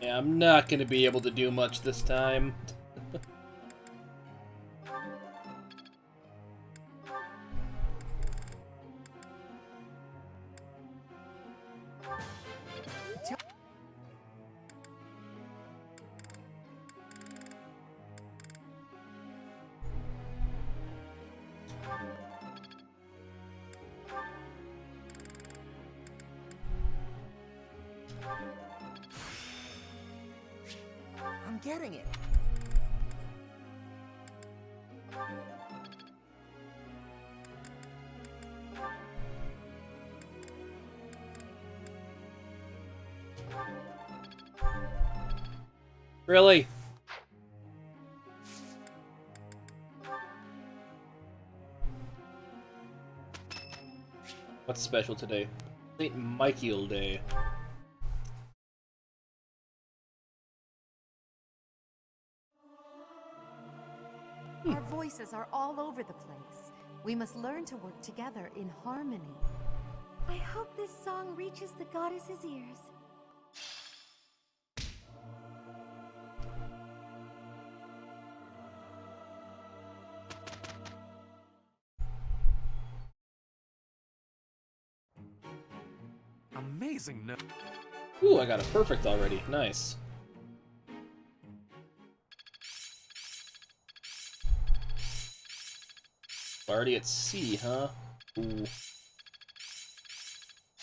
Yeah, I'm not gonna be able to do much this time. I'm getting it. Really? What's special today? St. Michael Day. Our voices are all over the place. We must learn to work together in harmony. I hope this song reaches the goddess's ears. Amazing note. Ooh, I got a perfect already. Nice. Already at sea, huh? Ooh.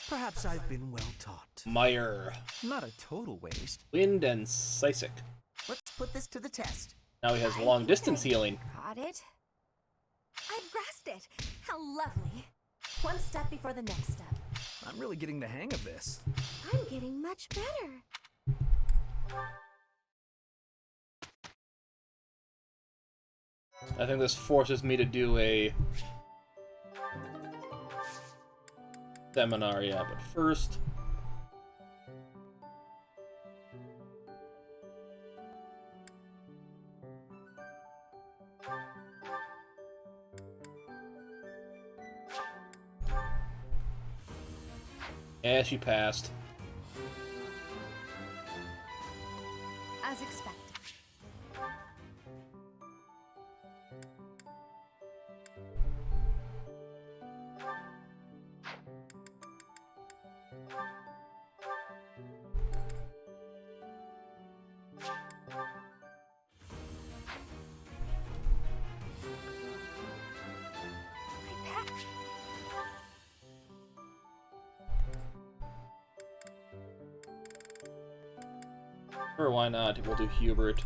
Perhaps I've been well taught. Meyer. Not a total waste. Wind and Sisek. Let's put this to the test. Now he has long distance healing. Got it? I've grasped it. How lovely. One step before the next step. I'm really getting the hang of this. I'm getting much better. I think this forces me to do a seminar, yeah, but first... Yeah, she passed. As expected. Or why not? We'll do Hubert.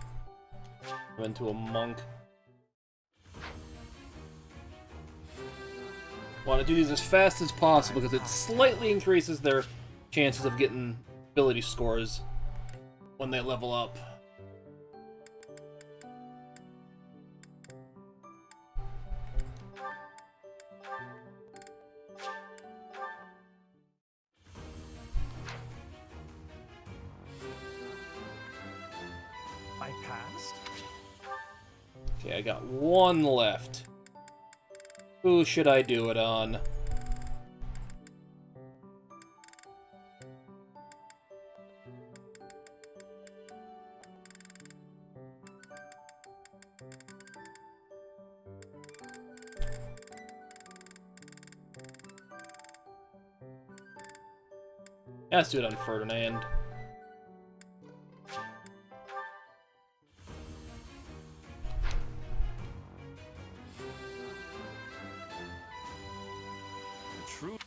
Turn into a monk. Want to do these as fast as possible because it slightly increases their chances of getting ability scores when they level up. I passed? Okay, I got one left. Who should I do it on? Yeah, let's do it on Ferdinand. True.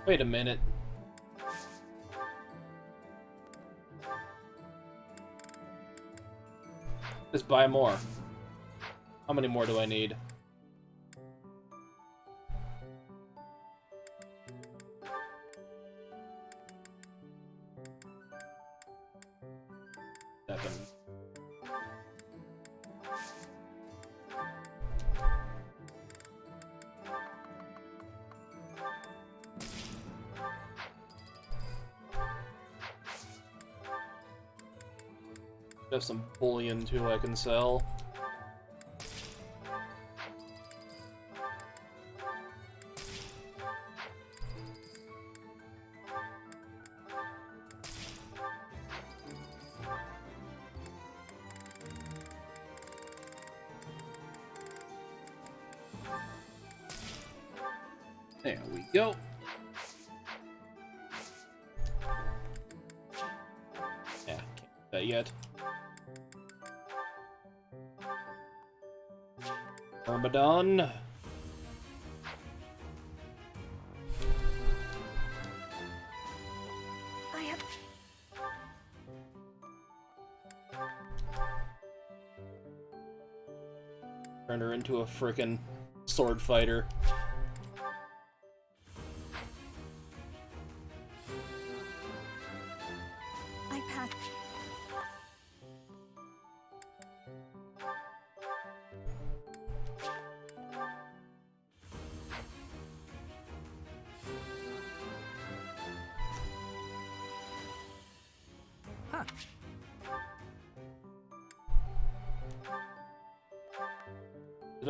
Wait a minute. Just buy more. How many more do I need? Seven. Have some bullion too I can sell. There we go. Yeah, can't do that yet. Myrmidon. I have. Turn her into a frickin' sword fighter. I passed. Huh. Did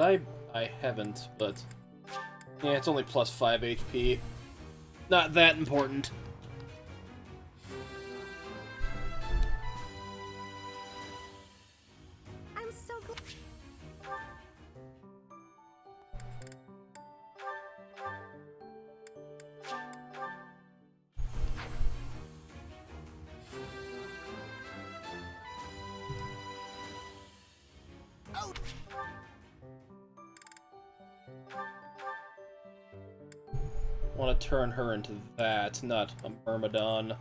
I haven't, but yeah, it's only plus 5 HP. Not that important. I'm so glad. Oh. I want to turn her into that, not a Myrmidon.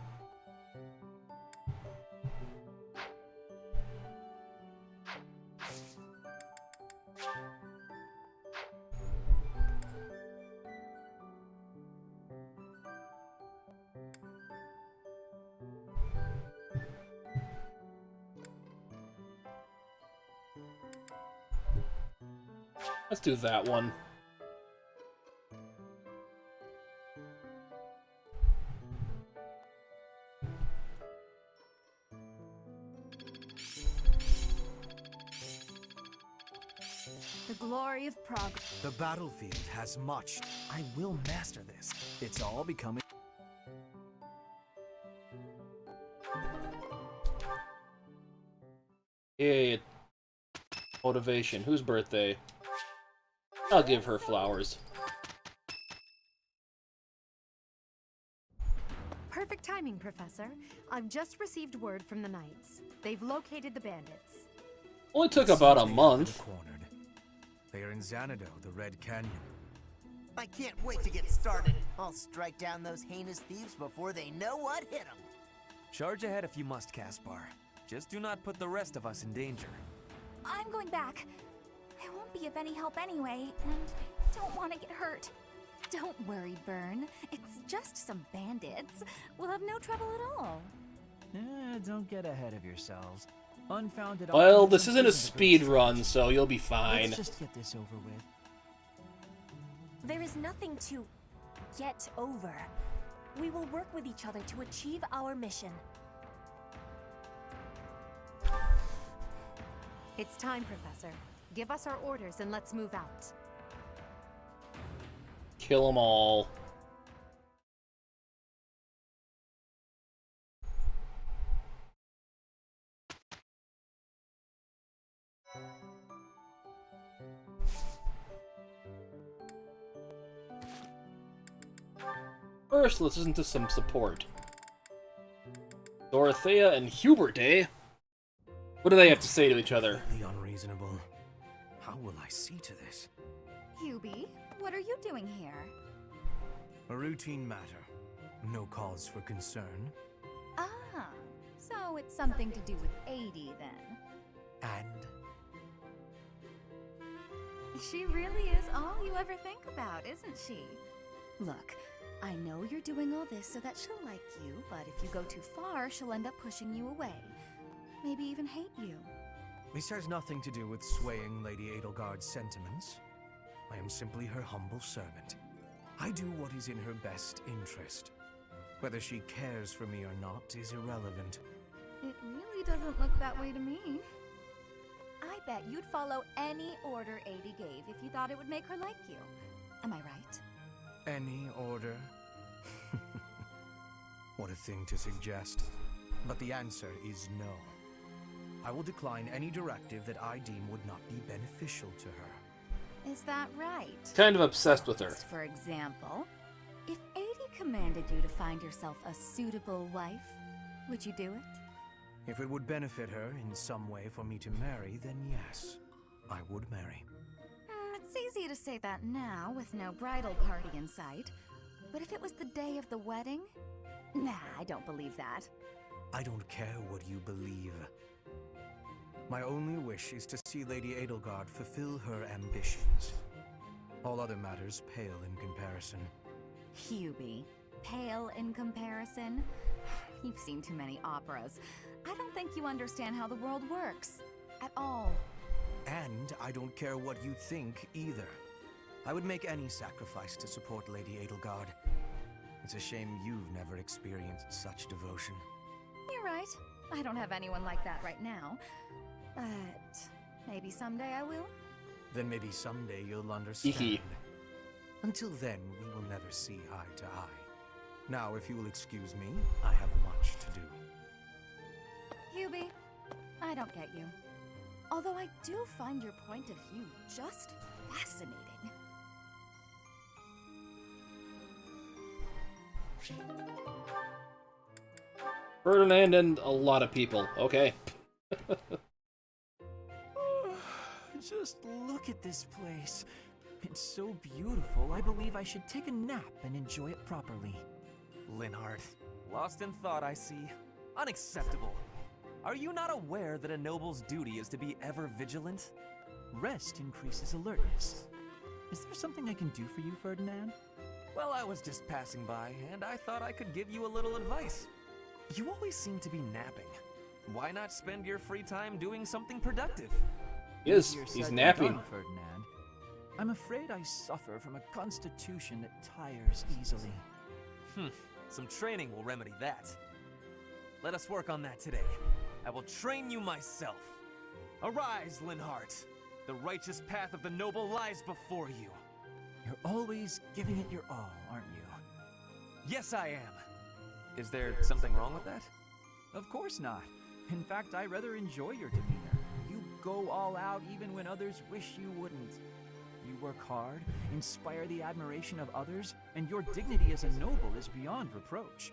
Let's do that one. The glory of progress. The battlefield has much. I will master this. It's all becoming. Yay. Motivation. Whose birthday? I'll give her flowers. Perfect timing, Professor. I've just received word from the Knights. They've located the bandits. Only took about a month. Cornered. They are in Xanadu, the Red Canyon. I can't wait to get started. I'll strike down those heinous thieves before they know what hit them. Charge ahead if you must, Caspar. Just do not put the rest of us in danger. I'm going back. I won't be of any help anyway, and I don't want to get hurt. Don't worry, Byrne. It's just some bandits. We'll have no trouble at all. Don't get ahead of yourselves. Unfounded. Well, this isn't a speed run, so you'll be fine. Let's just get this over with. There is nothing to get over. We will work with each other to achieve our mission. It's time, Professor. Give us our orders and let's move out. Kill them all. First, let's listen to some support. Dorothea and Hubert, eh? What do they have to say to each other? Completely unreasonable. How will I see to this? Hubie, what are you doing here? A routine matter. No cause for concern. Ah, so it's something to do with 80 then. And She really is all you ever think about, isn't she? Look, I know you're doing all this so that she'll like you, but if you go too far, she'll end up pushing you away. Maybe even hate you. this has nothing to do with swaying Lady Edelgard's sentiments. I am simply her humble servant. I do what is in her best interest. Whether she cares for me or not is irrelevant. It really doesn't look that way to me. I bet you'd follow any order Adi gave if you thought it would make her like you. Am I right? Any order? What a thing to suggest. But the answer is no. I will decline any directive that I deem would not be beneficial to her. Is that right? Kind of obsessed with her. For example, if Adi commanded you to find yourself a suitable wife, would you do it? If it would benefit her in some way for me to marry, then yes, I would marry. It's easy to say that now, with no bridal party in sight. But if it was the day of the wedding? Nah, I don't believe that. I don't care what you believe. My only wish is to see Lady Edelgard fulfill her ambitions. All other matters pale in comparison. Hubie, pale in comparison? You've seen too many operas. I don't think you understand how the world works. At all. And I don't care what you think either. I would make any sacrifice to support Lady Edelgard. It's a shame you've never experienced such devotion. You're right. I don't have anyone like that right now. But maybe someday I will. Then maybe someday you'll understand. Hee. Until then, we will never see eye to eye. Now, if you will excuse me, I have much to do. Hubie, I don't get you. Although I do find your point of view just fascinating. Ferdinand and a lot of people. Okay. Just look at this place. It's so beautiful, I believe I should take a nap and enjoy it properly. Linhardt, lost in thought, I see. Unacceptable. Are you not aware that a noble's duty is to be ever vigilant? Rest increases alertness. Is there something I can do for you, Ferdinand? Well, I was just passing by, and I thought I could give you a little advice. You always seem to be napping. Why not spend your free time doing something productive? He's Easier said than napping. done, Ferdinand. I'm afraid I suffer from a constitution that tires easily. Some training will remedy that. Let us work on that today. I will train you myself. Arise, Linhardt. The righteous path of the noble lies before you. You're always giving it your all, aren't you? Yes, I am. Is there something wrong with that? Of course not. In fact, I rather enjoy your demeanor. You go all out even when others wish you wouldn't. You work hard, inspire the admiration of others, and your dignity as a noble is beyond reproach.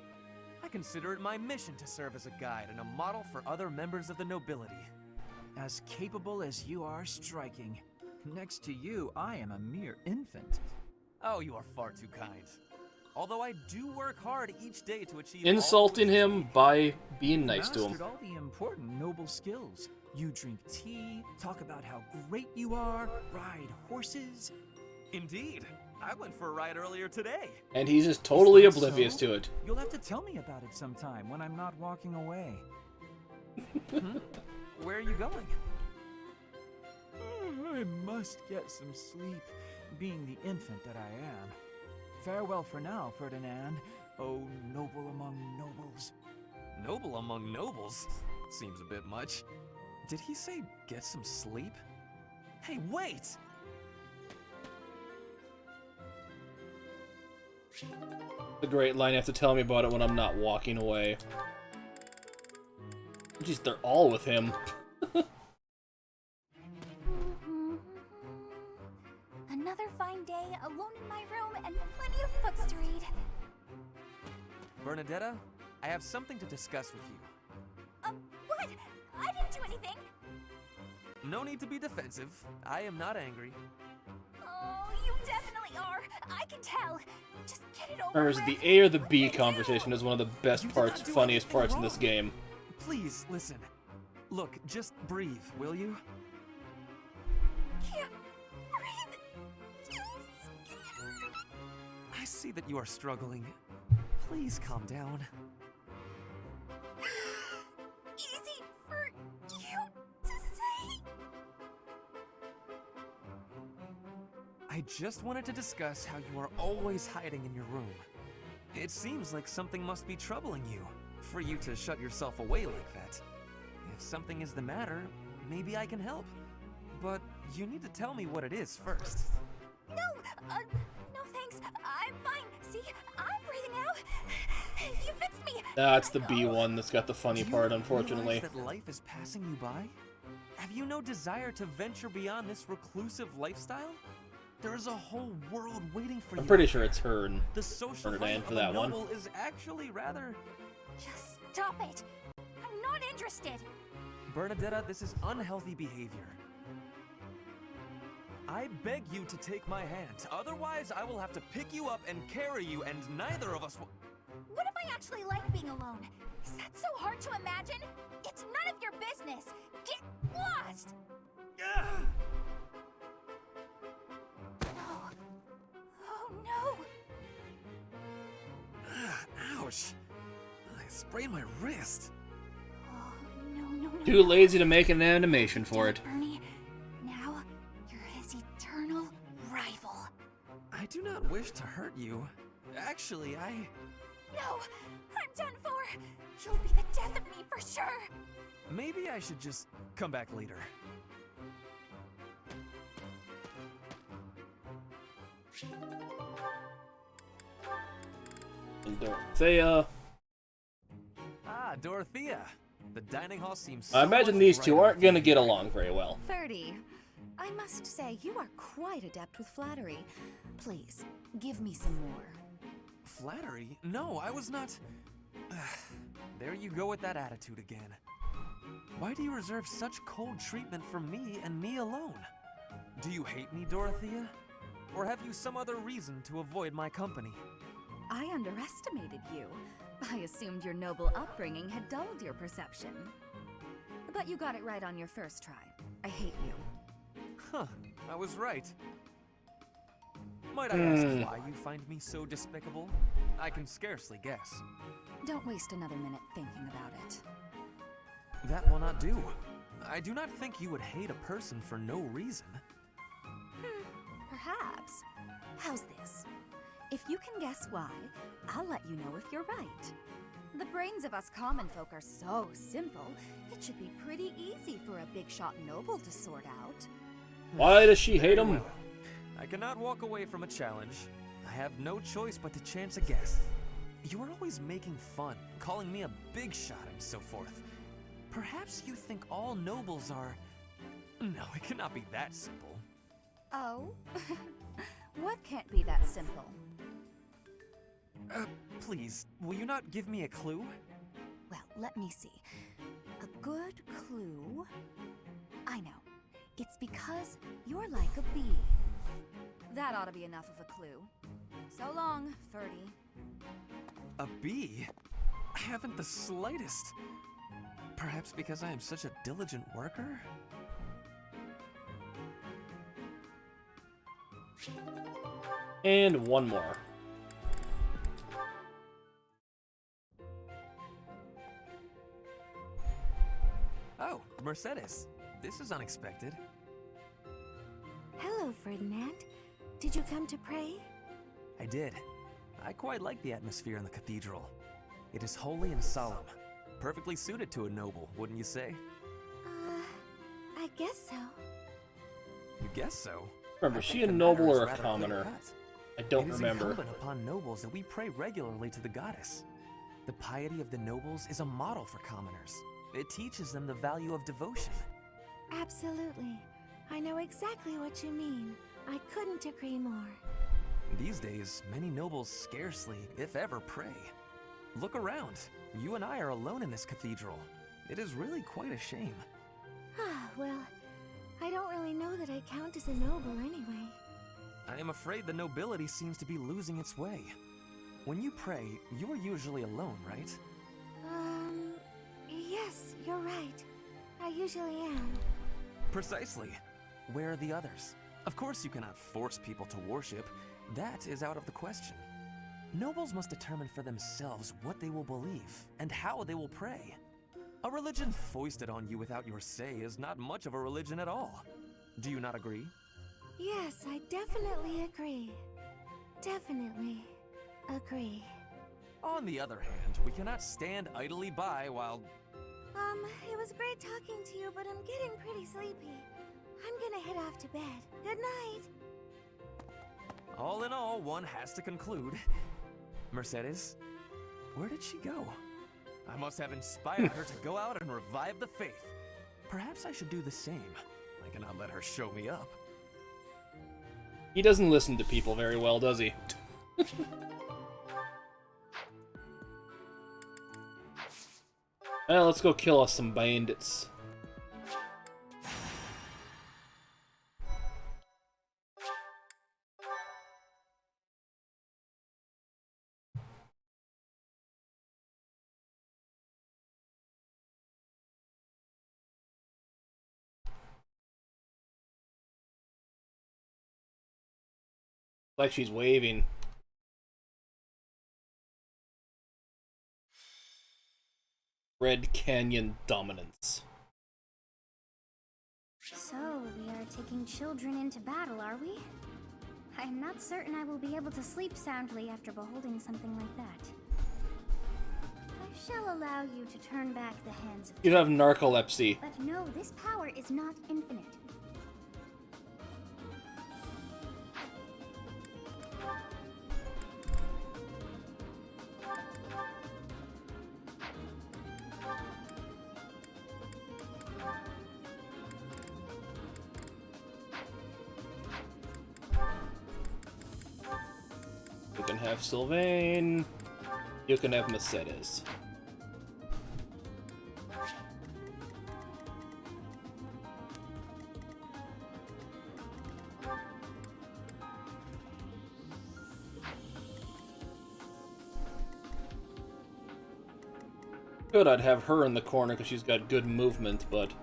I consider it my mission to serve as a guide and a model for other members of the nobility. As capable as you are striking. Next to you, I am a mere infant. Oh, you are far too kind. Although I do work hard each day to achieve Insulting him by being nice to him. Mastered all the important noble skills. You drink tea, talk about how great you are, ride horses. Indeed. I went for a ride earlier today. And he's just totally Is that oblivious so? to it. You'll have to tell me about it sometime when I'm not walking away. Where are you going? I must get some sleep, being the infant that I am. Farewell for now, Ferdinand, oh noble among nobles. Noble among nobles? Seems a bit much. Did he say get some sleep? Hey, wait! The great line, you have to tell me about it when I'm not walking away. Jeez, they're all with him. Another fine day, alone in my room, and plenty of books to read. Bernadetta, I have something to discuss with you. What? I didn't do anything. No need to be defensive. I am not angry. Oh, you definitely are. I can tell. Just get it over Remember, with. the A or the B conversation is one of the best You did parts, not do funniest anything parts in this wrong. game. Please, listen. Look, just breathe, will you? Can't breathe. Too scared. I see that you are struggling. Please calm down. Easy for you to say. I just wanted to discuss how you are always hiding in your room. It seems like something must be troubling you, for you to shut yourself away like that. If something is the matter, maybe I can help. But you need to tell me what it is first. No, no thanks. I'm fine. See, I'm breathing out. You fixed me. That's the B one that's got the funny Do part, you unfortunately. realize that life is passing you by? Have you no desire to venture beyond this reclusive lifestyle? There is a whole world waiting for you. I'm pretty sure it's her and The social Ferdinand life for of a that one. noble is actually rather... Just stop it! I'm not interested! Bernadetta, this is unhealthy behavior. I beg you to take my hand. Otherwise, I will have to pick you up and carry you, and neither of us will... What if I actually like being alone? Is that so hard to imagine? It's none of your business! Get lost! Oh. Oh no! Ouch! I sprained my wrist. Oh, no. Too lazy to make an animation for it. Ernie, now you're his eternal rival. I do not wish to hurt you. Actually, No! I'm done for! You'll be the death of me for sure! maybe I should just come back later. And Dorothea. Ah, Dorothea. The dining hall seems I so imagine much these two brighter aren't gonna get along very well. Ferdy, I must say you are quite adept with flattery. Please, give me some more. Flattery? No, I was not... There you go with that attitude again. Why do you reserve such cold treatment for me and me alone? Do you hate me, Dorothea? Or have you some other reason to avoid my company? I underestimated you. I assumed your noble upbringing had dulled your perception. But you got it right on your first try. I hate you. Huh, I was right. Might I ask why you find me so despicable? I can scarcely guess. Don't waste another minute thinking about it. That will not do. I do not think you would hate a person for no reason. Perhaps. How's this? If you can guess why, I'll let you know if you're right. The brains of us common folk are so simple, it should be pretty easy for a big shot noble to sort out. Why does she hate Very him? well. I cannot walk away from a challenge. I have no choice but to chance a guess. You are always making fun, calling me a big shot and so forth. Perhaps you think all nobles are... No, it cannot be that simple. Oh? What can't be that simple? Please, will you not give me a clue? Well, let me see. A good clue? I know. It's because you're like a bee. That ought to be enough of a clue. So long, Ferdy. A bee? I haven't the slightest. Perhaps because I am such a diligent worker? And one more. Oh, Mercedes. This is unexpected. Hello, Ferdinand. Did you come to pray? I did. I quite like the atmosphere in the cathedral. It is holy and solemn. Perfectly suited to a noble, wouldn't you say? I guess so. You guess so? Remember, I she think a the noble matter is or a rather commoner? clear-cut. I don't It is remember. incumbent upon nobles that we pray regularly to the goddess. The piety of the nobles is a model for commoners. It teaches them the value of devotion. Absolutely. I know exactly what you mean. I couldn't agree more. These days, many nobles scarcely, if ever, pray. Look around. You and I are alone in this cathedral. It is really quite a shame. Ah, well, I don't really know that I count as a noble anyway. I am afraid the nobility seems to be losing its way. When you pray, you are usually alone, right? Yes, you're right. I usually am. Precisely. Where are the others? Of course you cannot force people to worship. That is out of the question. Nobles must determine for themselves what they will believe and how they will pray. A religion foisted on you without your say is not much of a religion at all. Do you not agree? Yes, I definitely agree. Definitely agree. On the other hand, we cannot stand idly by while... It was great talking to you, but I'm getting pretty sleepy. I'm gonna head off to bed. Good night. All in all, one has to conclude. Mercedes, where did she go? I must have inspired her to go out and revive the faith. Perhaps I should do the same. I cannot let her show me up. He doesn't listen to people very well, does he? Well, let's go kill us some bandits. Like she's waving. Red Canyon dominance. So, we are taking children into battle, are we? I am not certain I will be able to sleep soundly after beholding something like that. I shall allow you to turn back the hands of... You have narcolepsy. But no, this power is not infinite. You can have Sylvain. You can have Mercedes. Good, I'd have her in the corner because she's got good movement, but...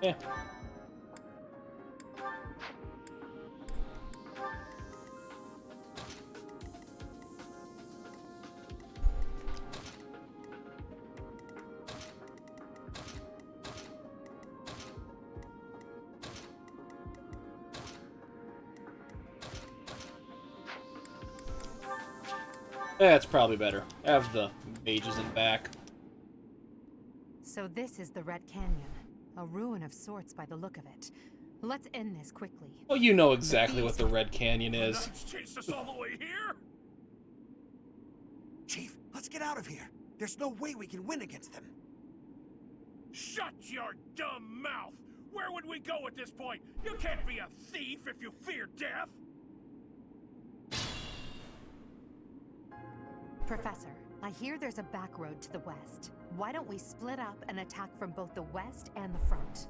yeah. That's probably better. Have the mages in back. So this is the Red Canyon. A ruin of sorts by the look of it. Let's end this quickly. Well, you know exactly what the Red Canyon is. Knights chased us all the way here? Chief, let's get out of here. There's no way we can win against them. Shut your dumb mouth! Where would we go at this point? You can't be a thief if you fear death! Professor, I hear there's a back road to the west. Why don't we split up and attack from both the west and the front?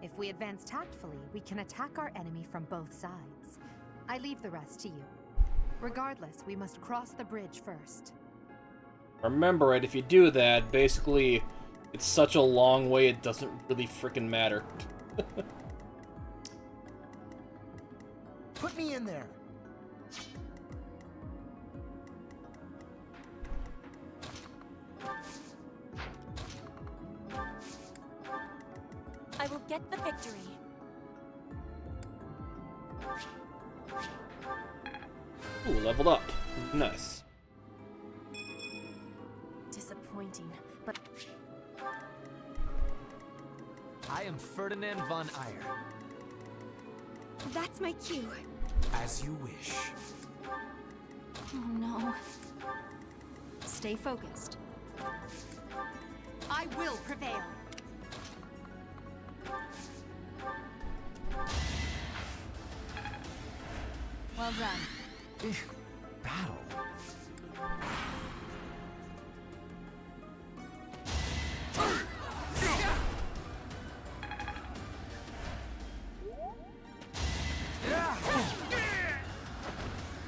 If we advance tactfully, we can attack our enemy from both sides. I leave the rest to you. Regardless, we must cross the bridge first. Remember it, if you do that, basically, it's such a long way it doesn't really frickin' matter. Put me in there. I will get the victory. Ooh, leveled up. Nice. Disappointing, but I am Ferdinand von Eyre. that's my cue. As you wish. Oh no. Stay focused. I will prevail. Well done. Battle.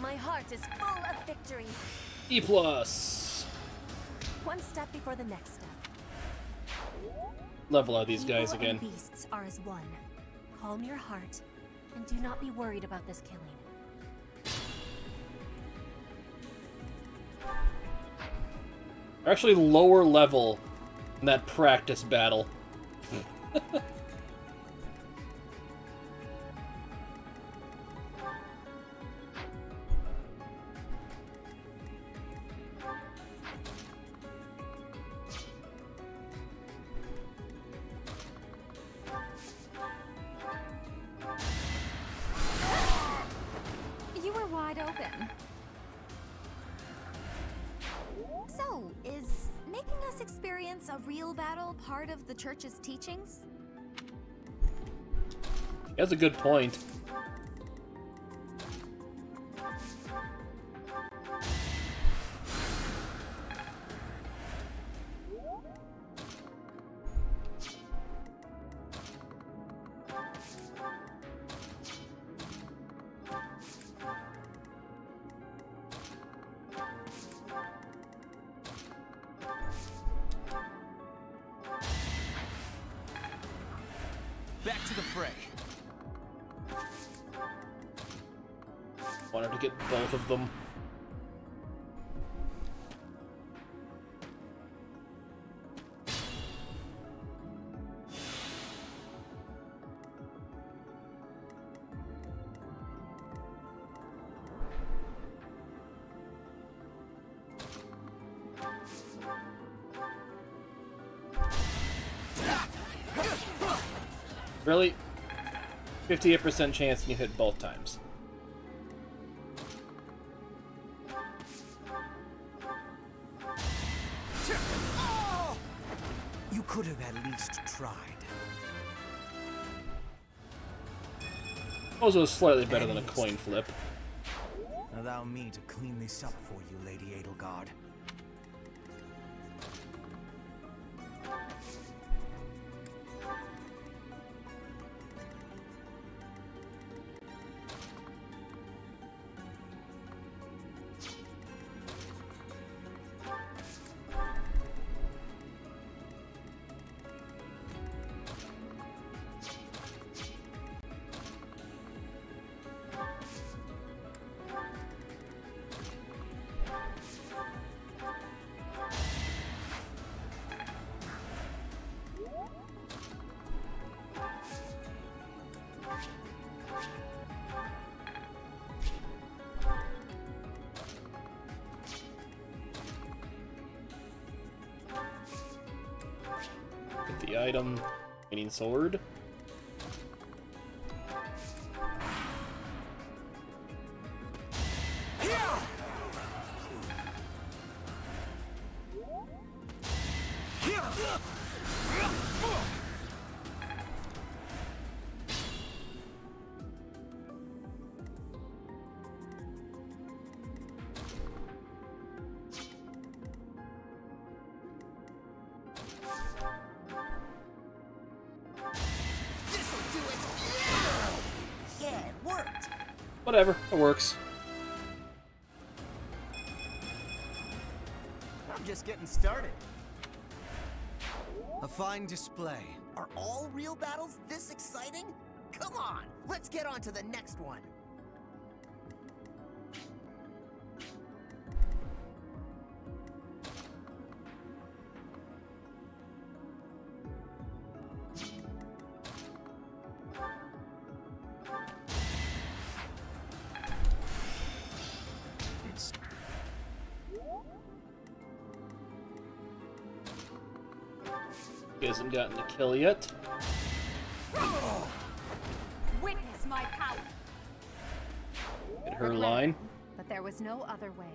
My heart is full of victory. E+. One step before the next step. Level out these guys Evil again. and beasts are as one. Calm your heart, and do not be worried about this killing. They're actually lower level in that practice battle. You were wide open. So, is making us experience a real battle part of the church's teachings? He has a good point. Back to the fray. Wanted to get both of them. Really? 58% chance and you hit both times. You could have at least tried. Also slightly better than a coin flip. Allow me to clean this up for you, Lady Edelgard. Get the item, meaning sword. Whatever, it works. I'm just getting started. A fine display. Are all real battles this exciting? Come on, let's get on to the next one. He hasn't gotten the kill yet. Witness my power. Hit her line. But there was no other way.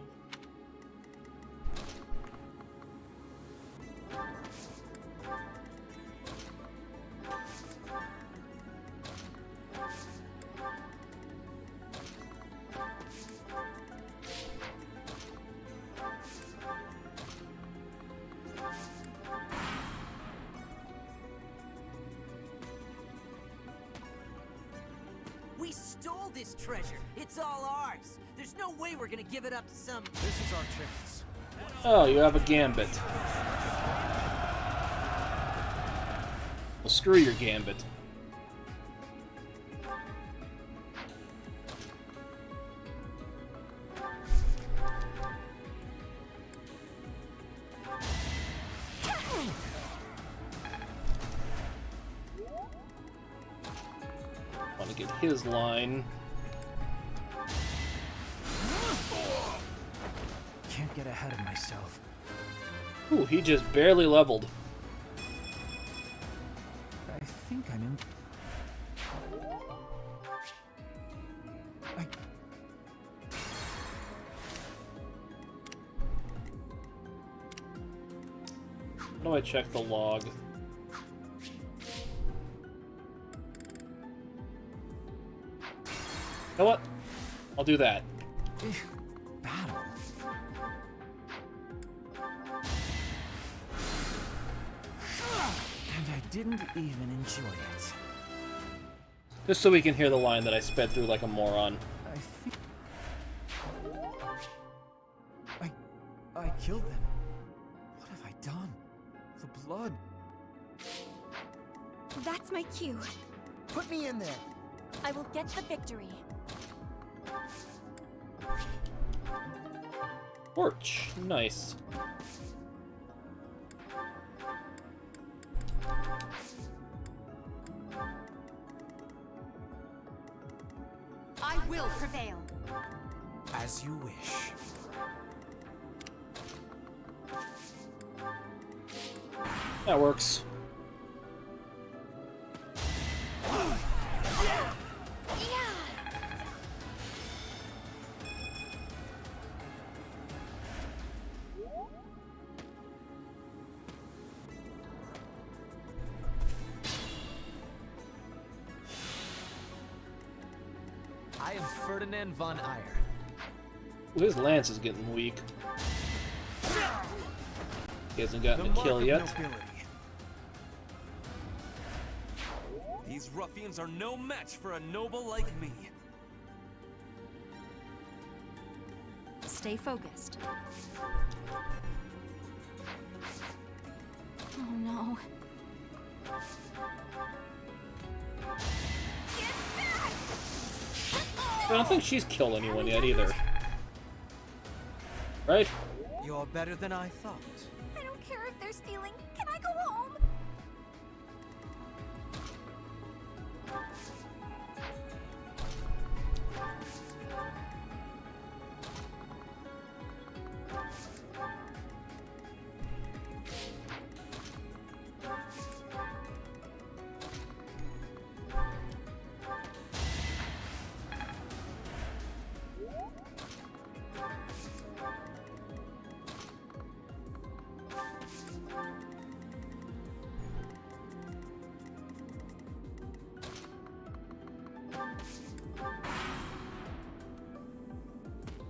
We stole this treasure. It's all ours. There's no way we're gonna give it up to some... This is our chance. Oh, you have a gambit. Well, screw your gambit. Want to get his line. Can't get ahead of myself. Ooh, he just barely leveled. I think I'm in. How do I check the log? know what? I'll do that. Battle? And I didn't even enjoy it. Just so we can hear the line that I sped through like a moron. I think... I killed them. What have I done? The blood. That's my cue. Put me in there. I will get the victory. Torch. Nice. I will prevail. As you wish. That works. I am Ferdinand von Eyre. Ooh, his lance is getting weak. He hasn't gotten a kill yet. Nobility. These ruffians are no match for a noble like me. Stay focused. Oh no. I don't think she's killed anyone yet either. Right? You're better than I thought. I don't care if they're stealing. Can I go home?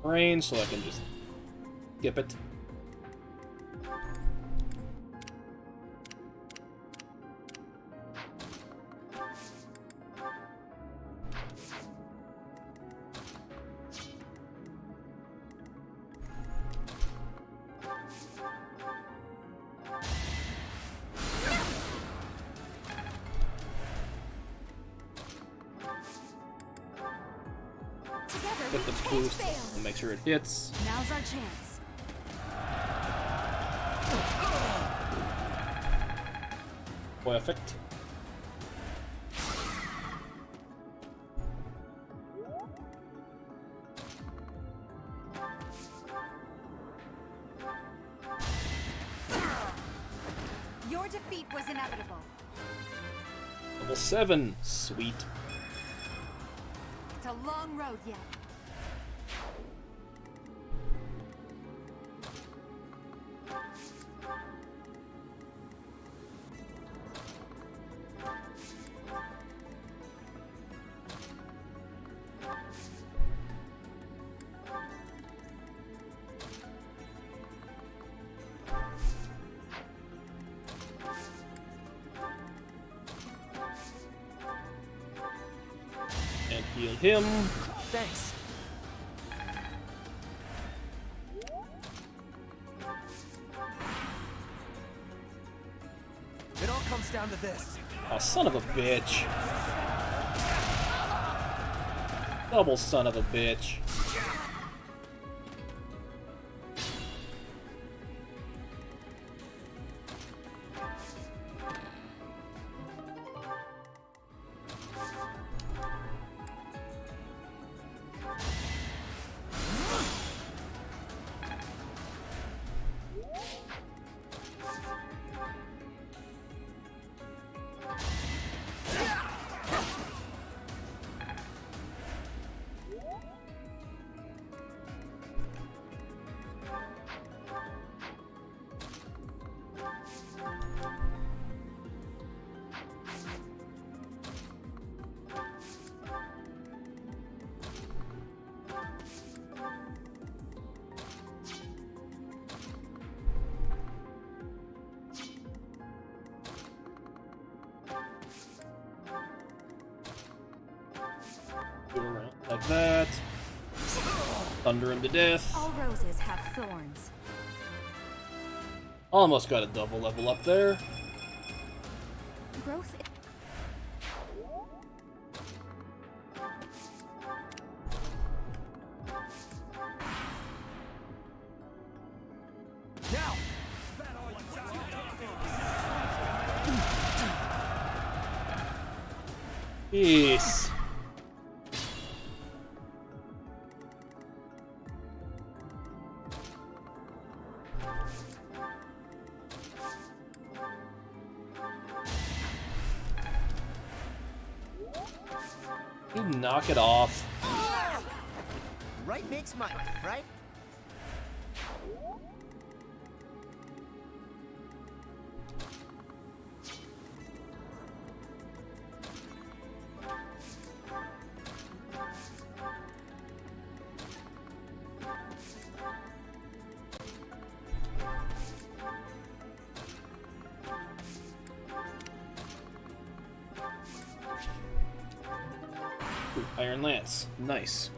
Range, so I can just skip it. Get the boost and make sure it hits. Now's our chance. Perfect. Your defeat was inevitable. Level 7. Sweet. It's a long road yet. And heal him. Thanks. It all comes down to this. Oh, son of a bitch. Double son of a bitch. that. Thunder him to death. All roses have thorns. Almost got a double level up there. Growth. Now! Peace. You knock it off. Right makes might, right? Ooh, Iron Lance. Nice.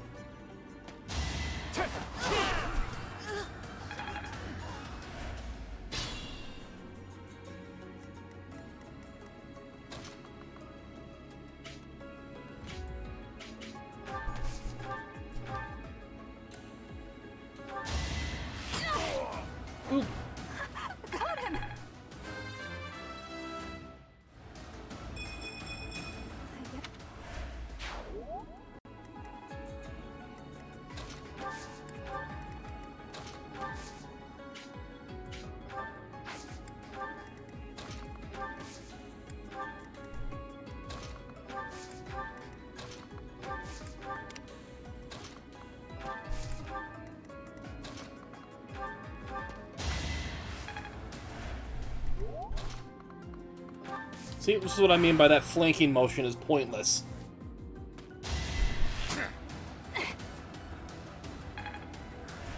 Ooh. Got him. See, this is what I mean by that flanking motion is pointless.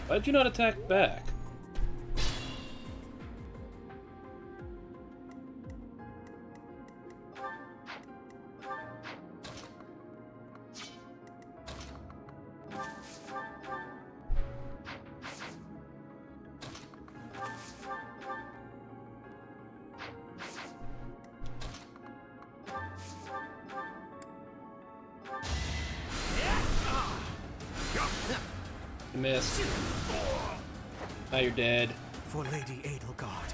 Why'd you not attack back? You missed. Now you're dead. For Lady Edelgard.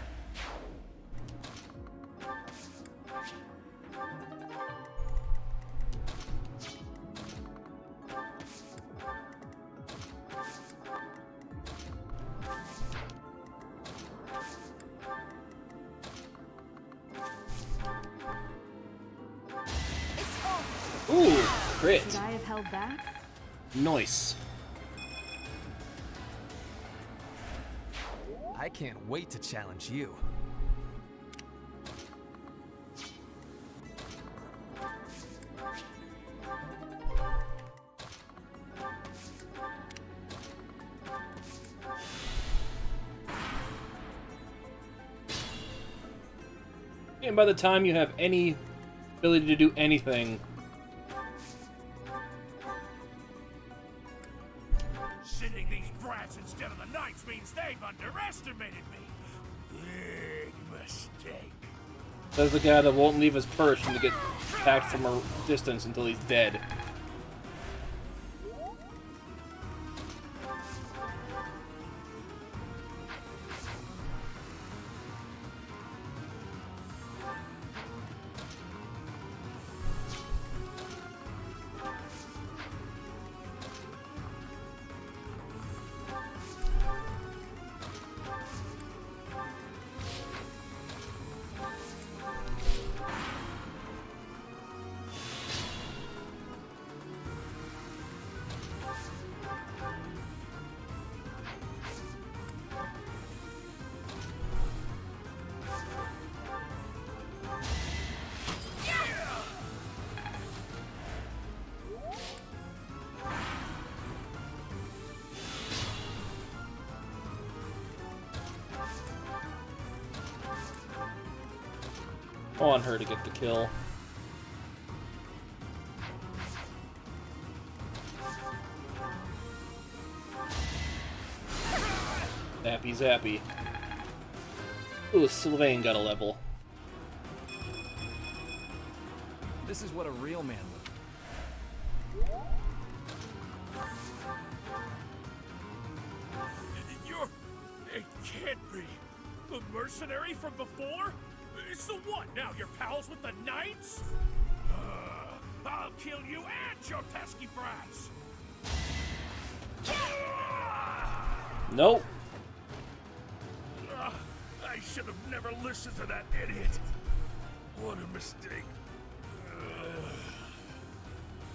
Ooh, crit. Should I have held back? Nice. I can't wait to challenge you. And by the time you have any ability to do anything, Sending these brats instead of the knights means they've underestimated me. Big mistake. says the guy that won't leave his perch and to get attacked from a distance until he's dead. I want her to get the kill. zappy. Ooh, Sylvain got a level. This is what a real man would. You're... It can't be. The mercenary from before? So what, now you're pals with the Knights? I'll kill you and your pesky brats! Nope. I should have never listened to that idiot. What a mistake.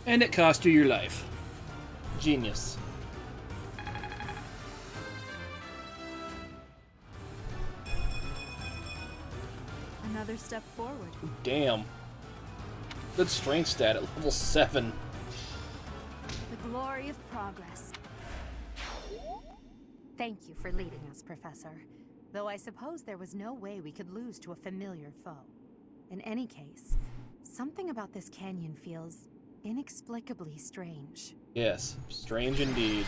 And it cost you your life. Genius. Another step forward. Damn. Good strength stat at level 7. The glory of progress. Thank you for leading us, Professor. Though I suppose there was no way we could lose to a familiar foe. In any case, something about this canyon feels inexplicably strange. Yes, strange indeed.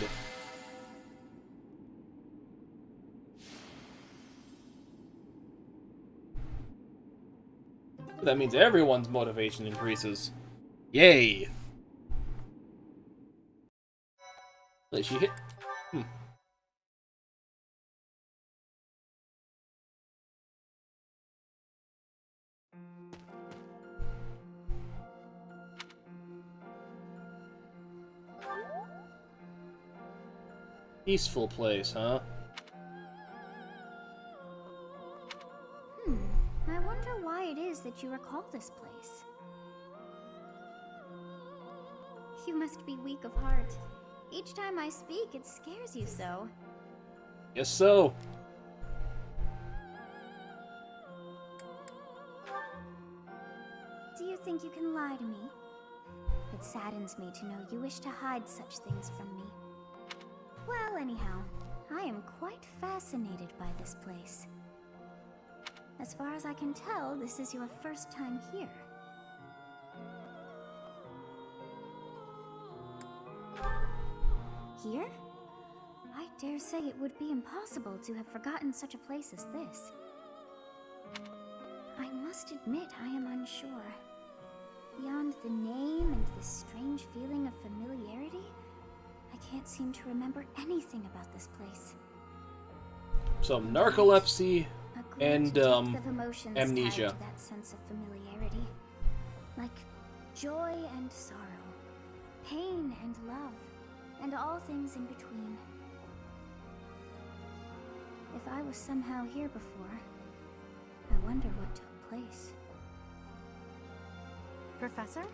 That means everyone's motivation increases. Yay! Wait, she hit... Peaceful place, huh? I wonder why it is that you recall this place. You must be weak of heart. Each time I speak, it scares you so. Guess so. Do you think you can lie to me? It saddens me to know you wish to hide such things from me. Well, anyhow, I am quite fascinated by this place. As far as I can tell, this is your first time here. Here? I dare say it would be impossible to have forgotten such a place as this. I must admit I am unsure. Beyond the name and this strange feeling of familiarity, I can't seem to remember anything about this place. Some narcolepsy A and great depth of emotions tied amnesia. to that sense of familiarity. Like joy and sorrow, pain and love, and all things in between. If I was somehow here before, I wonder what took place. Professor,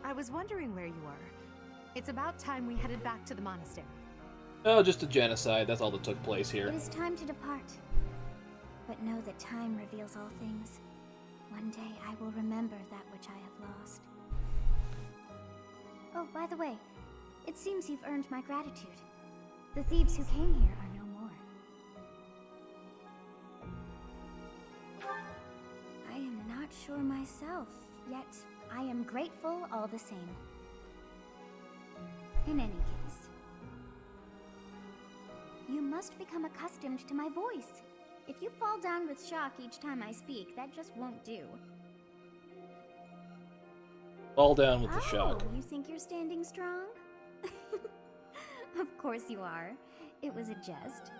I was wondering where you were. It's about time we headed back to the monastery. Oh, just a genocide. That's all that took place here. It is time to depart. But know that time reveals all things. One day I will remember that which I have lost. Oh, by the way, it seems you've earned my gratitude. The thieves who came here are no more. I am not sure myself, yet I am grateful all the same. In any case, you must become accustomed to my voice. If you fall down with shock each time I speak, that just won't do. Fall down with the shock. You think you're standing strong? Of course you are. It was a jest.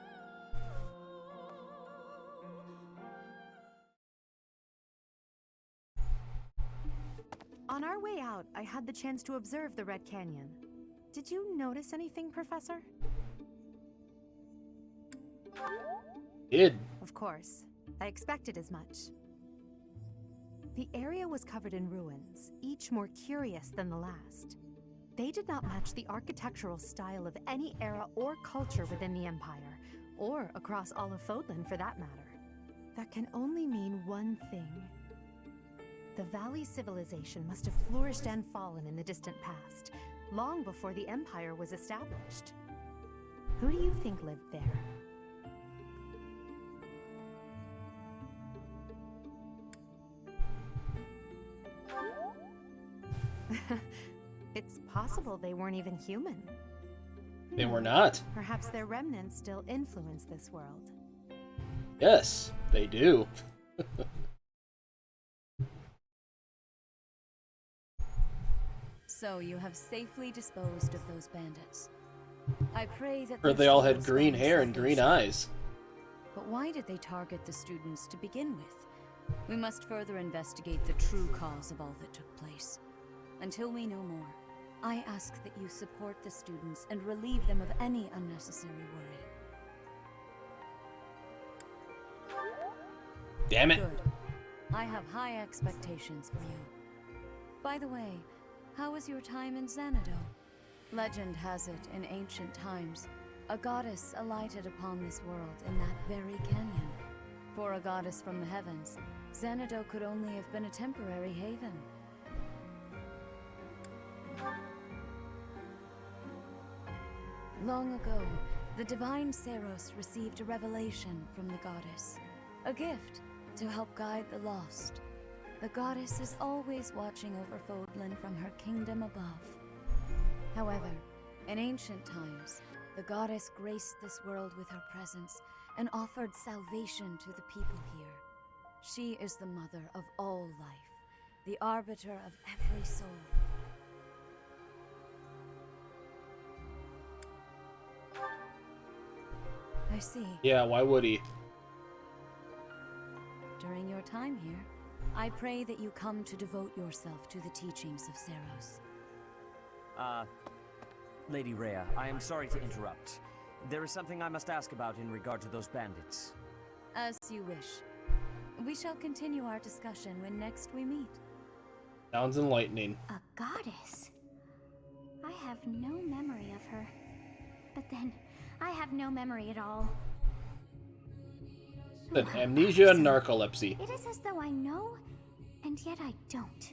On our way out, I had the chance to observe the Red Canyon. Did you notice anything, Professor? Did. Of course. I expected as much. The area was covered in ruins, each more curious than the last. They did not match the architectural style of any era or culture within the Empire, or across all of Fodlan for that matter. That can only mean one thing. The Valley civilization must have flourished and fallen in the distant past, long before the Empire was established. Who do you think lived there? It's possible they weren't even human. They were not. Perhaps their remnants still influence this world. Yes, they do. So you have safely disposed of those bandits. I pray that Or their they all had souls green find hair and green salvation. eyes. But why did they target the students to begin with? We must further investigate the true cause of all that took place. Until we know more, I ask that you support the students and relieve them of any unnecessary worry. Damn it. Good. I have high expectations for you. By the way, how was your time in Xanadu? Legend has it, in ancient times, a goddess alighted upon this world in that very canyon. For a goddess from the heavens, Xanadu could only have been a temporary haven. Long ago, the divine Seros received a revelation from the goddess, a gift to help guide the lost. The goddess is always watching over Fodlan from her kingdom above. However, in ancient times, the goddess graced this world with her presence and offered salvation to the people here. She is the mother of all life, the arbiter of every soul. I see. Yeah, why would he? During your time here, I pray that you come to devote yourself to the teachings of Seros. Lady Rhea, I am sorry to interrupt. There is something I must ask about in regard to those bandits. As you wish. We shall continue our discussion when next we meet. Sounds enlightening. A goddess? I have no memory of her. But then, I have no memory at all. An amnesia and narcolepsy. It is as though I know, and yet I don't.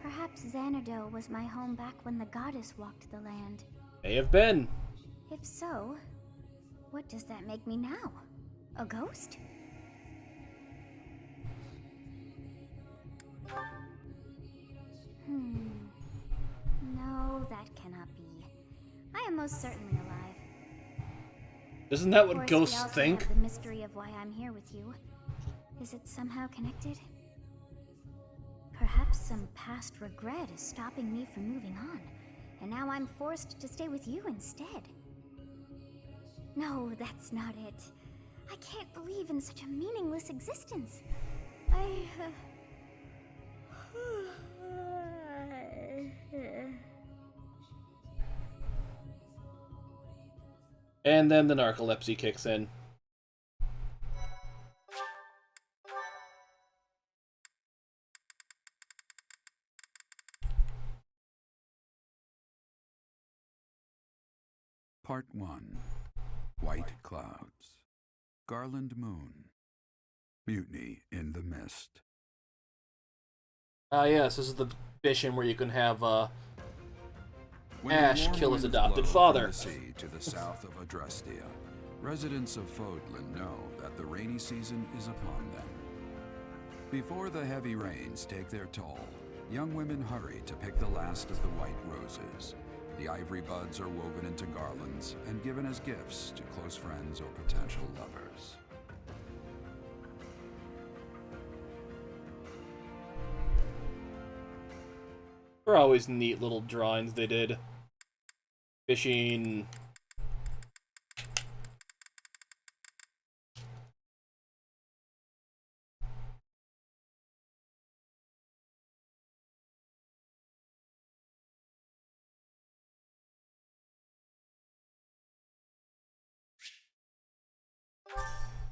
Perhaps Xanadu was my home back when the goddess walked the land. May have been. If so, what does that make me now? A ghost? No, that cannot be. I am most certainly alive. Isn't that Of what course, ghosts we also think? have the mystery of why I'm here with you. Is it somehow connected? Perhaps some past regret is stopping me from moving on, and now I'm forced to stay with you instead. No, that's not it. I can't believe in such a meaningless existence. And then the narcolepsy kicks in. Part 1. White Clouds. Garland Moon. Mutiny in the Mist. Yes, this is the mission where you can have, When Ash the warm kill his winds adopted blow father. From the sea to the south of Adrestia, residents of Fodlan know that the rainy season is upon them. Before the heavy rains take their toll, young women hurry to pick the last of the white roses. The ivory buds are woven into garlands and given as gifts to close friends or potential lovers. They're always neat little drawings they did. Fishing.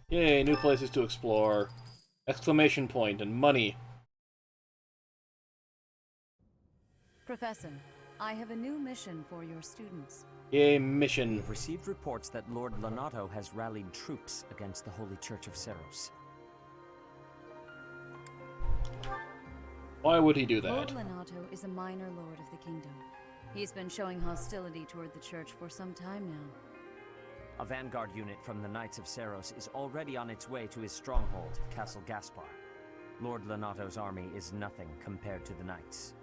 Yay, new places to explore. Exclamation point and money. Professor, I have a new mission for your students. Yay, mission. We've received reports that Lord Lonato has rallied troops against the Holy Church of Seros. Why would he do that? Lord Lonato is a minor lord of the kingdom. He's been showing hostility toward the church for some time now. A vanguard unit from the Knights of Seros is already on its way to his stronghold, Castle Gaspar. Lord Lonato's army is nothing compared to the Knights.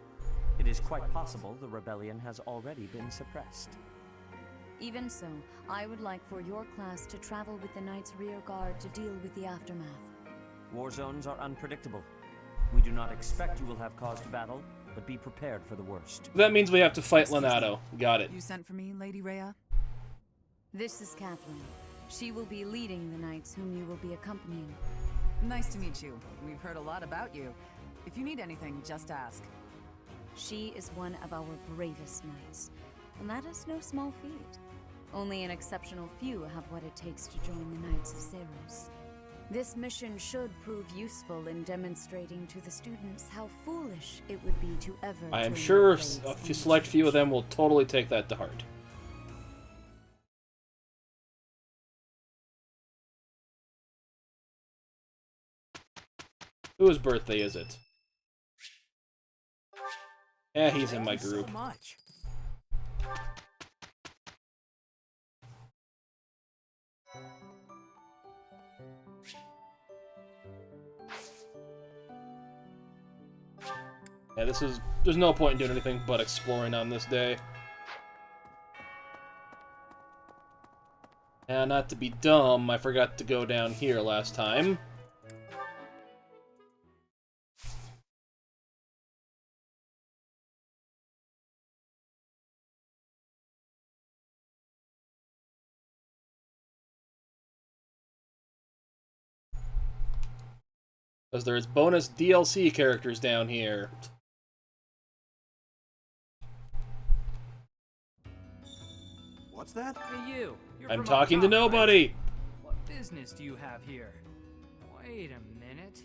It is quite possible the rebellion has already been suppressed. Even so, I would like for your class to travel with the Knight's rear guard to deal with the aftermath. War zones are unpredictable. We do not expect you will have cause to battle, but be prepared for the worst. That means we have to fight Lenato. Got it. You sent for me, Lady Rhea? This is Catherine. She will be leading the knights whom you will be accompanying. Nice to meet you. We've heard a lot about you. If you need anything, just ask. She is one of our bravest knights, and that is no small feat. Only an exceptional few have what it takes to join the Knights of Seros. This mission should prove useful in demonstrating to the students how foolish it would be to ever. I am sure a select few of them will totally take that to heart. Whose birthday is it? Yeah, he's in my group. So much. Yeah, there's no point in doing anything but exploring on this day. And not to be dumb, I forgot to go down here last time. Because there's bonus DLC characters down here. What's that? Hey you! You're I'm from talking up to top, nobody! right? What business do you have here? Wait a minute.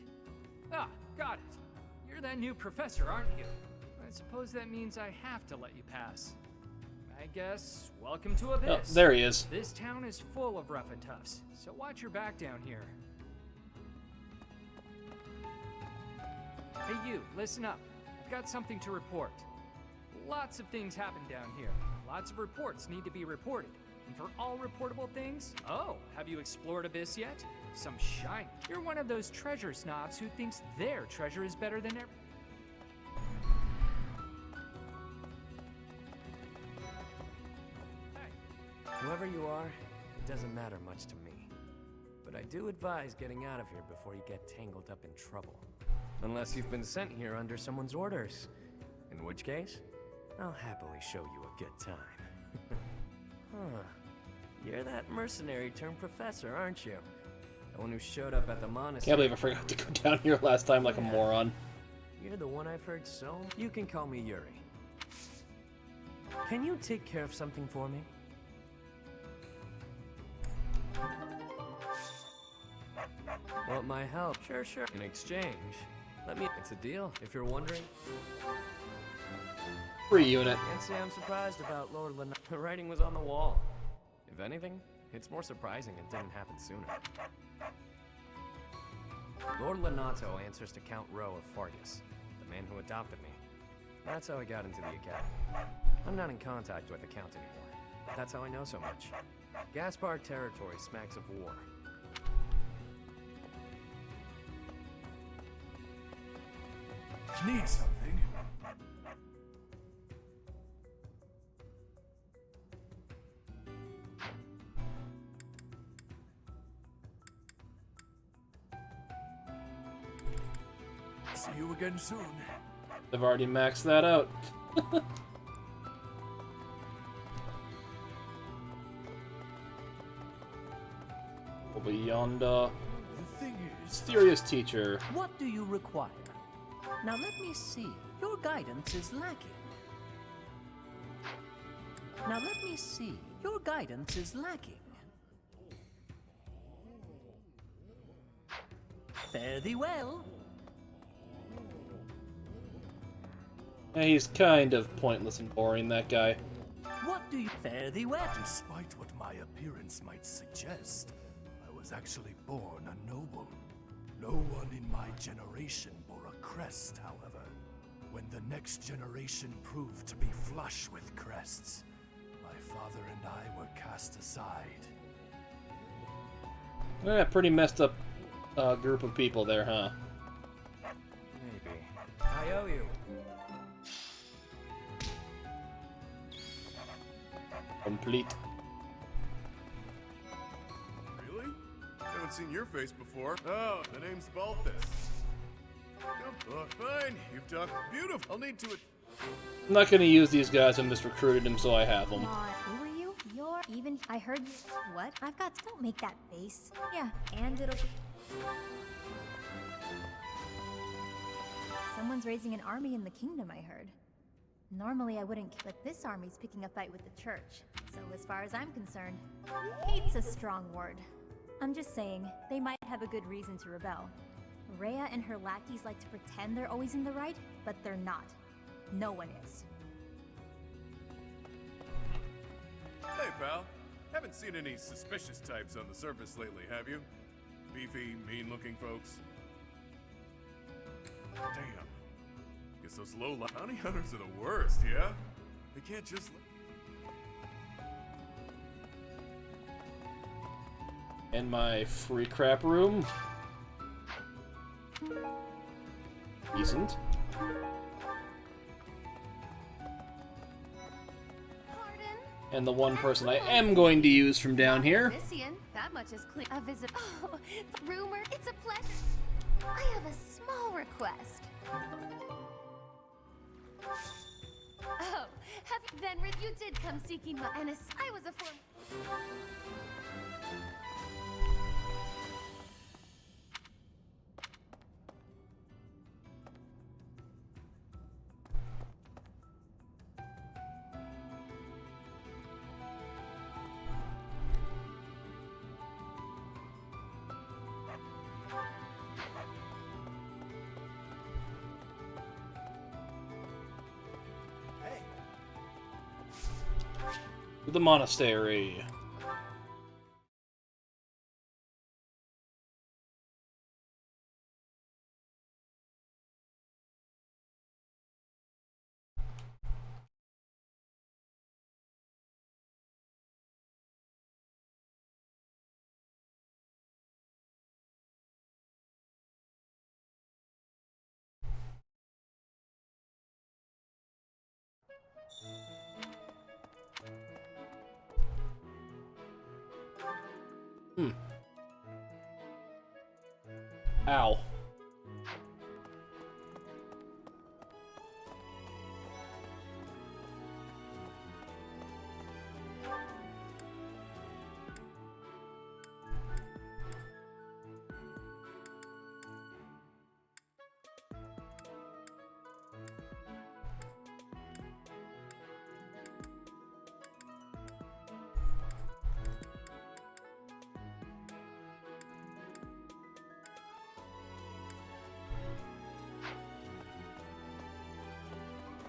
Ah, got it. You're that new professor, aren't you? I suppose that means I have to let you pass. I guess, welcome to Abyss. Oh, there he is. This town is full of rough and toughs, so watch your back down here. Hey you, listen up. I've got something to report. Lots of things happen down here. Lots of reports need to be reported. And for all reportable things, oh, have you explored Abyss yet? Some shiny. You're one of those treasure snobs who thinks their treasure is better than Whoever you are, it doesn't matter much to me. But I do advise getting out of here before you get tangled up in trouble. Unless you've been sent here under someone's orders. In which case, I'll happily show you a good time. Huh. You're that mercenary turned professor, aren't you? The one who showed up at the monastery. Can't believe I forgot to go down here last time like a moron. You're the one I've heard so. You can call me Yuri. Can you take care of something for me? Want my help? Sure, sure. In exchange, it's a deal, if you're wondering. Free unit. Can't say I'm surprised about Lord Lenato. The writing was on the wall. If anything, it's more surprising it didn't happen sooner. Lord Lenato answers to Count Rowe of Fargus, the man who adopted me. That's how I got into the academy. I'm not in contact with the Count anymore, but that's how I know so much. Gaspar territory smacks of war. Need something? See you again soon. I've already maxed that out. Over yonder. The thing is, mysterious teacher. What do you require? Now let me see. Your guidance is lacking. Now let me see. Your guidance is lacking. Fare thee well. Yeah, he's kind of pointless and boring, that guy. What do you fare thee well? Despite what my appearance might suggest, I was actually born a noble. No one in my generation bore a crest, however. When the next generation proved to be flush with crests, my father and I were cast aside. Yeah, pretty messed up group of people there, huh? Maybe. I owe you. Complete. haven't seen your face before. Oh, the name's Balthus. Oh, fine. You've done beautiful. I'll need to... I'm not gonna use these guys. I just recruited them, so I have them. Who are you? You're even... I heard you... What? I've got... Don't make that face. Yeah, and it'll... Someone's raising an army in the kingdom, I heard. Normally I wouldn't, but this army's picking a fight with the church. So as far as I'm concerned, hate's a strong word. I'm just saying, they might have a good reason to rebel. Rhea and her lackeys like to pretend they're always in the right, but they're not. No one is. Hey, pal. Haven't seen any suspicious types on the surface lately, have you? Beefy, mean-looking folks? Damn. Guess those low-life bounty hunters are the worst, yeah? They can't just... In my free crap room. Decent. And the one person I am going to use from down here. That much is clear. A visit. Oh, rumor, it's a pleasure. I have a small request. Oh, then you did come seeking my Ennis. I was a form. The monastery. Ow.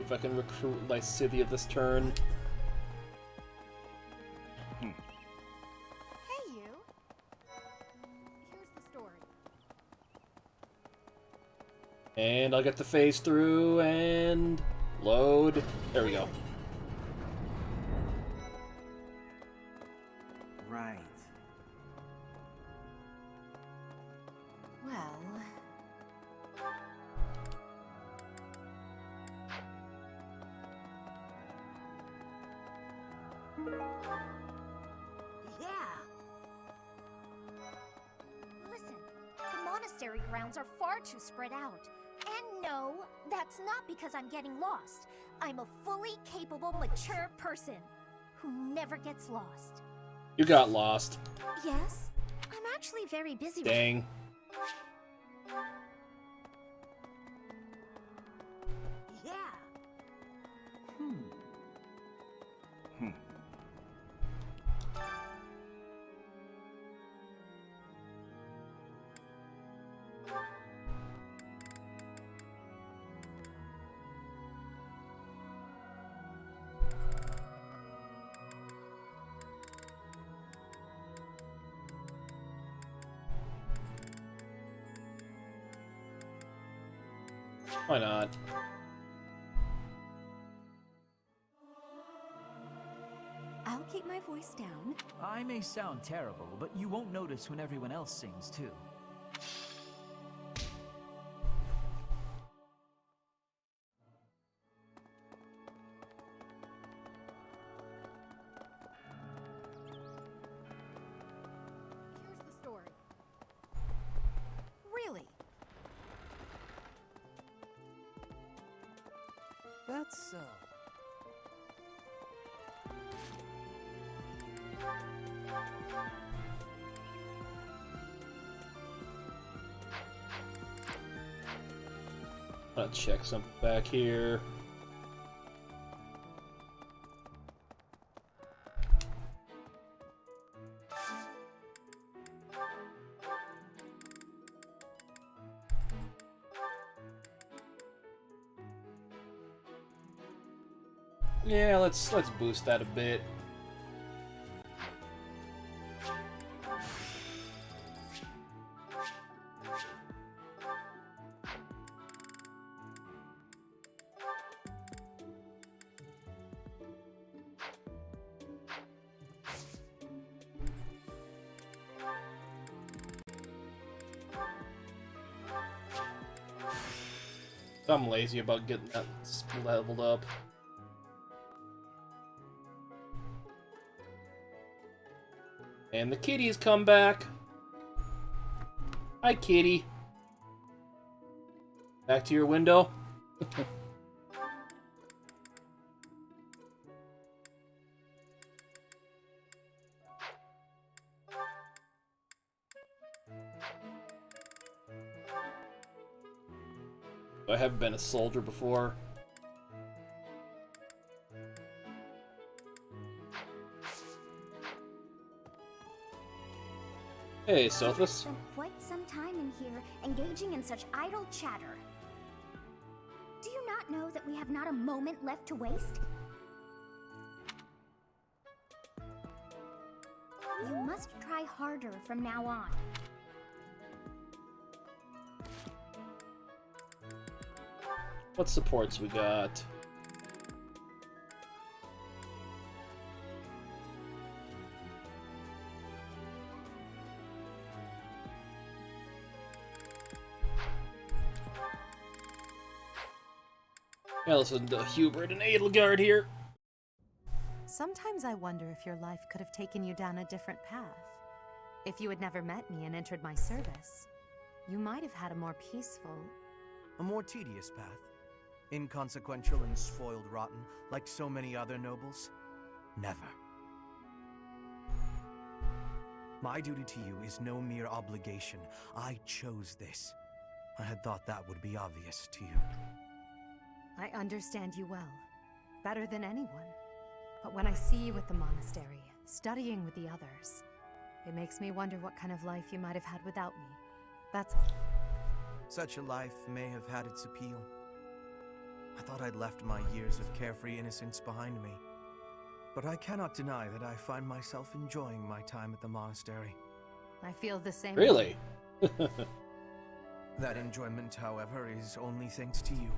If I can recruit Lysithea this turn. Hey, you. Here's the story. And I'll get the phase through and load. There we go. Right. Well. Yeah. Listen, the monastery grounds are far too spread out. And no, that's not because I'm getting lost. I'm a fully capable, mature person who never gets lost. You got lost. Yes, I'm actually very busy. Dang. Yeah. Why not? I'll keep my voice down. I may sound terrible, but you won't notice when everyone else sings too. Here's the story. so? I'll check something back here. Yeah, let's boost that a bit. I'm lazy about getting that leveled up. And the kitties come back. Hi, kitty. Back to your window. I have been a soldier before. Hey, Sophus. Spent quite some time in here, engaging in such idle chatter. Do you not know that we have not a moment left to waste? You must try harder from now on. What supports we got? Yeah, listen to Hubert and Edelgard here. Sometimes I wonder if your life could have taken you down a different path. If you had never met me and entered my service, you might have had a more peaceful... A more tedious path. Inconsequential and spoiled rotten, like so many other nobles? Never. My duty to you is no mere obligation. I chose this. I had thought that would be obvious to you. I understand you well, better than anyone. But when I see you at the monastery, studying with the others, it makes me wonder what kind of life you might have had without me. That's... Such a life may have had its appeal. I thought I'd left my years of carefree innocence behind me. But I cannot deny that I find myself enjoying my time at the monastery. I feel the same. Really? That enjoyment, however, is only thanks to you.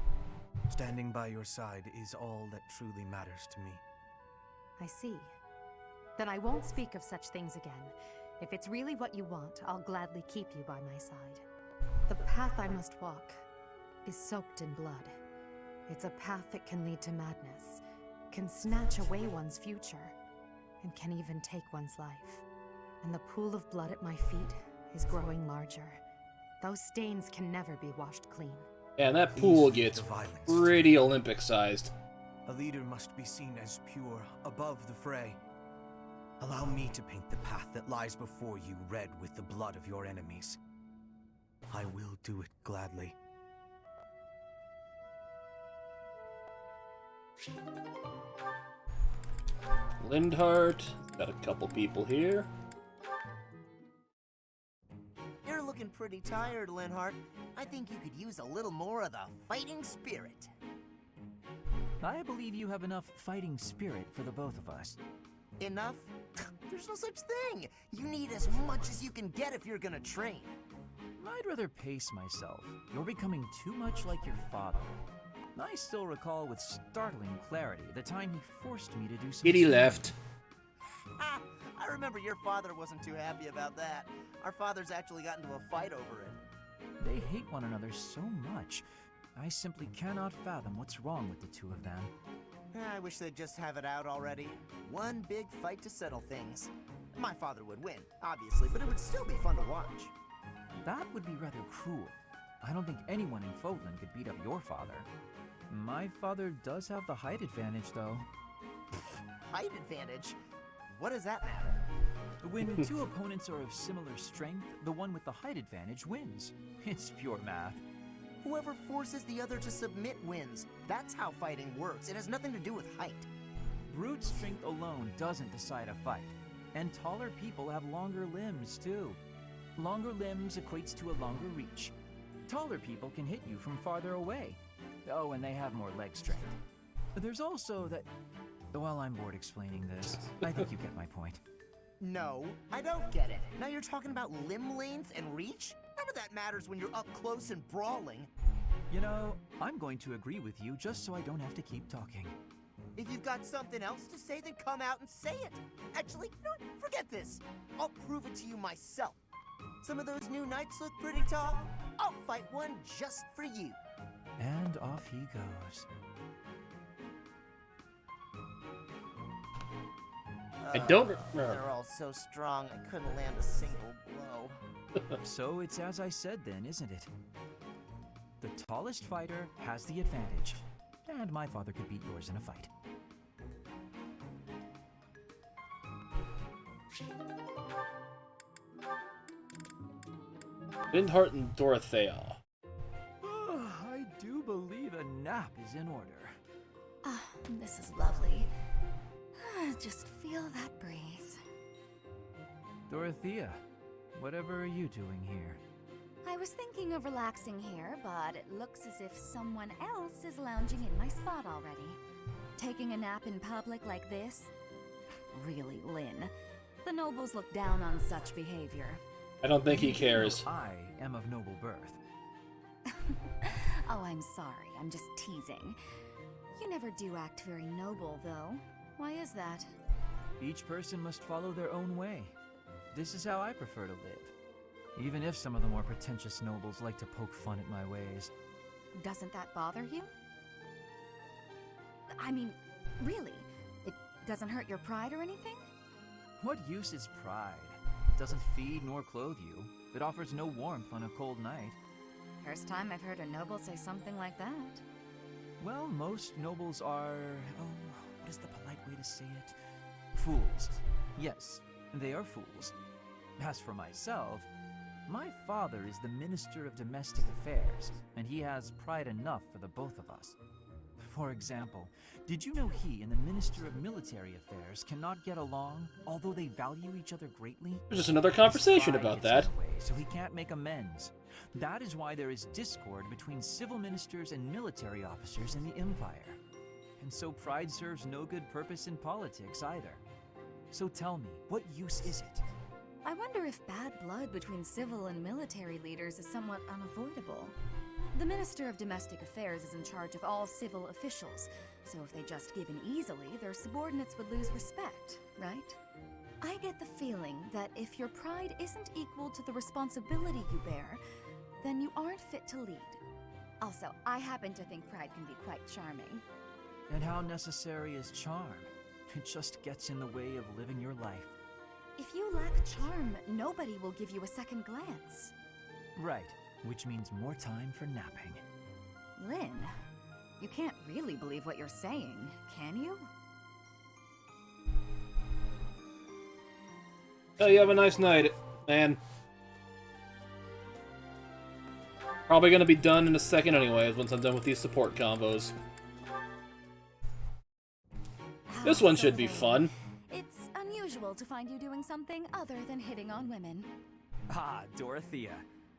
Standing by your side is all that truly matters to me. I see. Then I won't speak of such things again. If it's really what you want, I'll gladly keep you by my side. The path I must walk is soaked in blood. It's a path that can lead to madness, can snatch away one's future, and can even take one's life. And the pool of blood at my feet is growing larger. Those stains can never be washed clean. And that pool gets pretty Olympic-sized. A leader must be seen as pure, above the fray. Allow me to paint the path that lies before you red with the blood of your enemies. I will do it gladly. Lindhart, got a couple people here. You're looking pretty tired, Linhart. I think you could use a little more of the fighting spirit. I believe you have enough fighting spirit for the both of us. Enough? There's no such thing. You need as much as you can get if you're gonna train. I'd rather pace myself. You're becoming too much like your father. I still recall with startling clarity the time he forced me to do something. Kitty left. I remember your father wasn't too happy about that. Our fathers actually got into a fight over it. They hate one another so much. I simply cannot fathom what's wrong with the two of them. I wish they'd just have it out already. One big fight to settle things. My father would win, obviously, but it would still be fun to watch. That would be rather cruel. I don't think anyone in Fodlan could beat up your father. My father does have the height advantage, though. Height advantage? What does that matter? When two opponents are of similar strength, the one with the height advantage wins. It's pure math. Whoever forces the other to submit wins. That's how fighting works. It has nothing to do with height. Brute strength alone doesn't decide a fight. And taller people have longer limbs, too. Longer limbs equates to a longer reach. Taller people can hit you from farther away. Oh, and they have more leg strength. There's also that... Well, I'm bored explaining this. I think you get my point. No, I don't get it. Now you're talking about limb length and reach? None of that matters when you're up close and brawling. You know, I'm going to agree with you just so I don't have to keep talking. If you've got something else to say, then come out and say it. Actually, no, forget this. I'll prove it to you myself. Some of those new knights look pretty tall. I'll fight one just for you. And off he goes. I don't They're all so strong, I couldn't land a single blow. So it's as I said then, isn't it? The tallest fighter has the advantage. And my father could beat yours in a fight. Lindhart and Dorothea. I do believe a nap is in order. Ah, this is lovely. Just feel that breeze. Dorothea, whatever are you doing here? I was thinking of relaxing here, but it looks as if someone else is lounging in my spot already. Taking a nap in public like this? Really, Lynn. The nobles look down on such behavior. I don't think he cares. I am of noble birth. Oh, I'm sorry. I'm just teasing. You never do act very noble, though. Why is that? Each person must follow their own way. This is how I prefer to live. Even if some of the more pretentious nobles like to poke fun at my ways. Doesn't that bother you? I mean, really? It doesn't hurt your pride or anything? What use is pride? It doesn't feed nor clothe you. It offers no warmth on a cold night. First time I've heard a noble say something like that. Well, most nobles are... oh, what is the polite way to say it? Fools. Yes, they are fools. As for myself, my father is the Minister of Domestic Affairs, and he has pride enough for the both of us. For example, did you know he and the Minister of Military Affairs cannot get along, although they value each other greatly? There's just another conversation about that. So he can't make amends. That is why there is discord between civil ministers and military officers in the Empire. And so pride serves no good purpose in politics either. So tell me, what use is it? I wonder if bad blood between civil and military leaders is somewhat unavoidable. The Minister of Domestic Affairs is in charge of all civil officials, so if they just give in easily, their subordinates would lose respect, right? I get the feeling that if your pride isn't equal to the responsibility you bear, then you aren't fit to lead. Also, I happen to think pride can be quite charming. And how necessary is charm? It just gets in the way of living your life. If you lack charm, nobody will give you a second glance. Right, which means more time for napping. Lynn, you can't really believe what you're saying, can you? Oh, you have a nice night, man. Probably gonna be done in a second anyways, once I'm done with these support combos. This one should be fun. It's unusual to find you doing something other than hitting on women. Ah, Dorothea.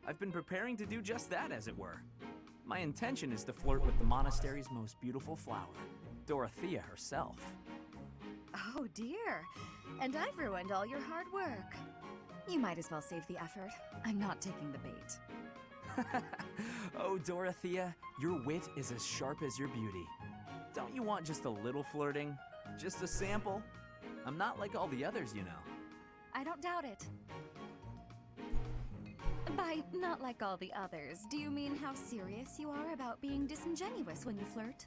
I've been preparing to do just that, as it were. My intention is to flirt with the monastery's most beautiful flower, Dorothea herself. Oh dear, and I've ruined all your hard work. You might as well save the effort. I'm not taking the bait. Oh, Dorothea, your wit is as sharp as your beauty. Don't you want just a little flirting? Just a sample? I'm not like all the others, you know. I don't doubt it. By not like all the others, do you mean how serious you are about being disingenuous when you flirt?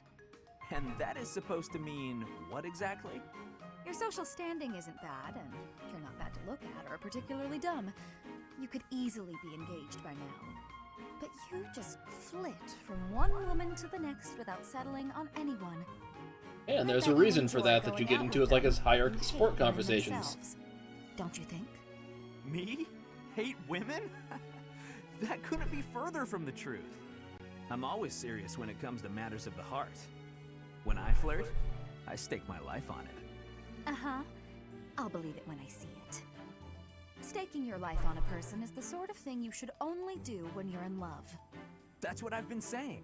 And that is supposed to mean what exactly? Your social standing isn't bad, and you're not bad to look at or particularly dumb. You could easily be engaged by now. But you just flit from one woman to the next without settling on anyone. Yeah, and there's a reason for that you get into with like his hierarchy sport conversations. Don't you think? Me? Hate women? That couldn't be further from the truth. I'm always serious when it comes to matters of the heart. When I flirt, I stake my life on it. Uh-huh. I'll believe it when I see it. Staking your life on a person is the sort of thing you should only do when you're in love. That's what I've been saying.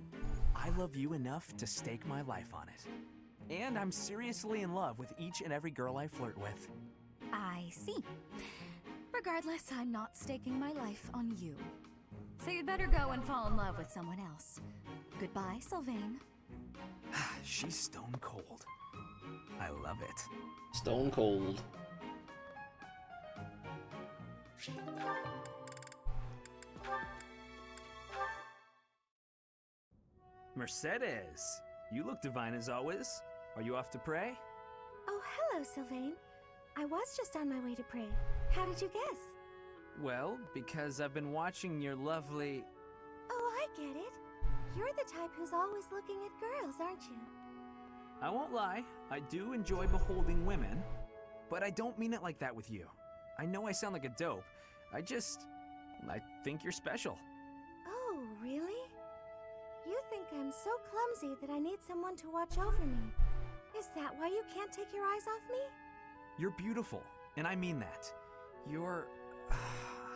I love you enough to stake my life on it. And I'm seriously in love with each and every girl I flirt with. I see. Regardless, I'm not staking my life on you. So you'd better go and fall in love with someone else. Goodbye, Sylvain. She's stone cold. I love it. Stone cold. Mercedes, you look divine as always. Are you off to pray? Oh, hello, Sylvain. I was just on my way to pray. How did you guess? Well, because I've been watching your lovely... Oh, I get it. You're the type who's always looking at girls, aren't you? I won't lie, I do enjoy beholding women, but I don't mean it like that with you. I know I sound like a dope. I think you're special. Oh, really? You think I'm so clumsy that I need someone to watch over me. Is that why you can't take your eyes off me? You're beautiful, and I mean that. You're...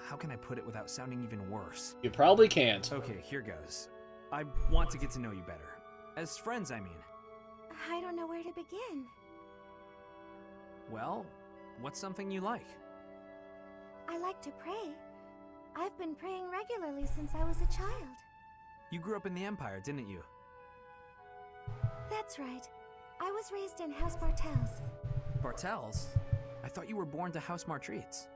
how can I put it without sounding even worse? You probably can't. Okay, here goes. I want to get to know you better. As friends, I mean. I don't know where to begin. Well, what's something you like? I like to pray. I've been praying regularly since I was a child. You grew up in the Empire, didn't you? That's right. I was raised in House Bartels. Bartels? I thought you were born to House Martreats.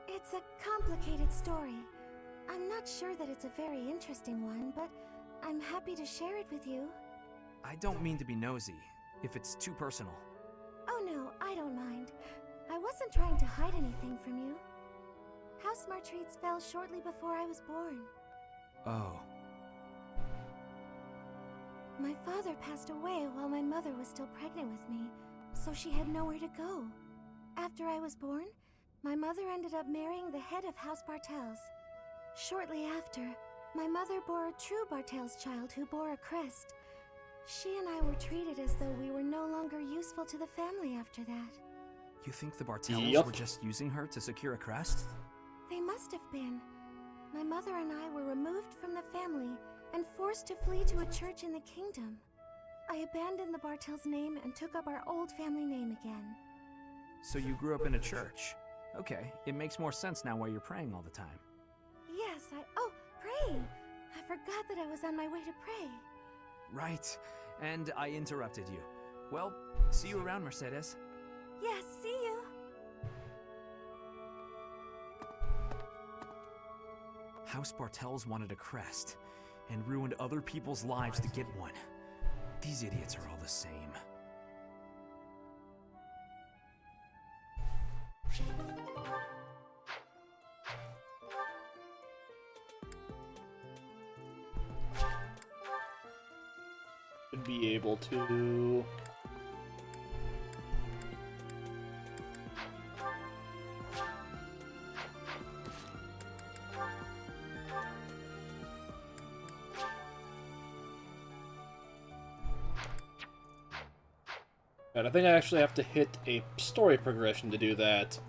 It's a complicated story. I'm not sure that it's a very interesting one, but I'm happy to share it with you. I don't mean to be nosy, if it's too personal. Oh no, I don't mind. I wasn't trying to hide anything from you. House Martreats fell shortly before I was born. Oh. My father passed away while my mother was still pregnant with me, so she had nowhere to go. After I was born, my mother ended up marrying the head of House Bartels. Shortly after, my mother bore a true Bartels child who bore a crest. She and I were treated as though we were no longer useful to the family after that. You think the Bartels were just using her to secure a crest? They must have been. My mother and I were removed from the family and forced to flee to a church in the kingdom. I abandoned the Bartels name and took up our old family name again. So you grew up in a church. Okay, it makes more sense now why you're praying all the time. Yes, oh, praying! I forgot that I was on my way to pray. Right, and I interrupted you. Well, see you around, Mercedes. Yes, see you. House Bartels wanted a crest, and ruined other people's lives to get one. These idiots are all the same. Should be able to... But I think I actually have to hit a story progression to do that.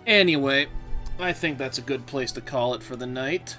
Anyway, I think that's a good place to call it for the night.